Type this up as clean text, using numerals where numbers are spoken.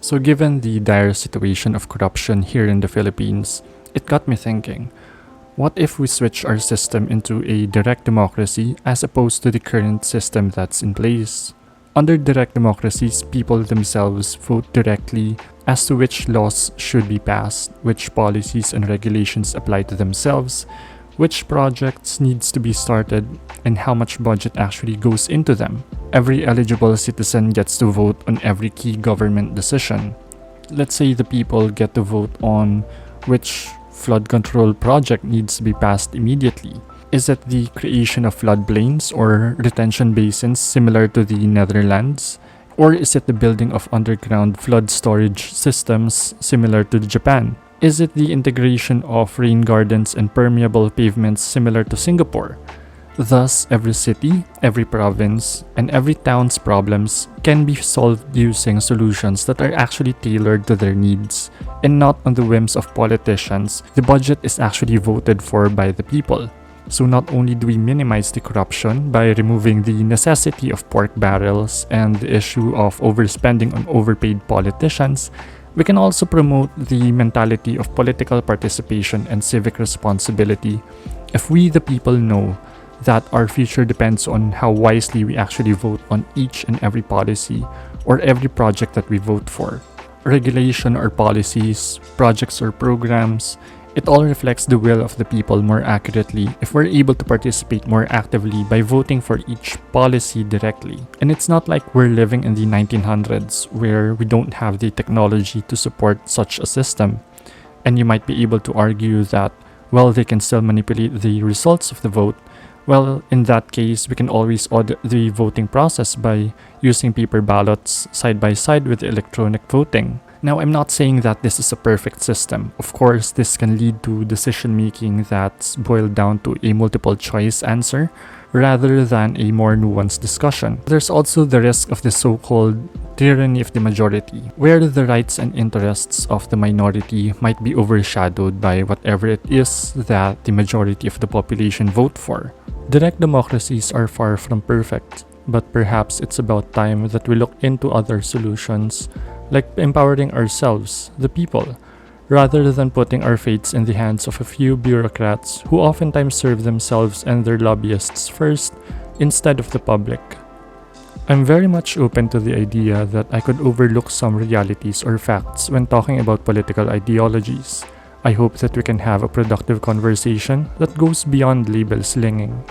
So given the dire situation of corruption here in the Philippines, it got me thinking, what if we switch our system into a direct democracy as opposed to the current system that's in place? Under direct democracies, people themselves vote directly as to which laws should be passed, which policies and regulations apply to themselves, which projects needs to be started, and how much budget actually goes into them. Every eligible citizen gets to vote on every key government decision. Let's say the people get to vote on which flood control project needs to be passed immediately. Is it the creation of floodplains or retention basins similar to the Netherlands? Or is it the building of underground flood storage systems similar to Japan? Is it the integration of rain gardens and permeable pavements similar to Singapore? Thus, every city, every province, and every town's problems can be solved using solutions that are actually tailored to their needs, and not on the whims of politicians. The budget is actually voted for by the people. So not only do we minimize the corruption by removing the necessity of pork barrels and the issue of overspending on overpaid politicians, we can also promote the mentality of political participation and civic responsibility if we the people know that our future depends on how wisely we actually vote on each and every policy or every project that we vote for. Regulation or policies, projects or programs, it all reflects the will of the people more accurately if we're able to participate more actively by voting for each policy directly. And it's not like we're living in the 1900s where we don't have the technology to support such a system. And you might be able to argue that, well, they can still manipulate the results of the vote. Well, in that case, we can always audit the voting process by using paper ballots side by side with electronic voting. Now, I'm not saying that this is a perfect system. Of course, this can lead to decision making that's boiled down to a multiple choice answer rather than a more nuanced discussion. There's also the risk of the so-called tyranny of the majority, where the rights and interests of the minority might be overshadowed by whatever it is that the majority of the population vote for. Direct democracies are far from perfect, but perhaps it's about time that we look into other solutions, like empowering ourselves, the people, rather than putting our fates in the hands of a few bureaucrats who oftentimes serve themselves and their lobbyists first instead of the public. I'm very much open to the idea that I could overlook some realities or facts when talking about political ideologies. I hope that we can have a productive conversation that goes beyond label slinging.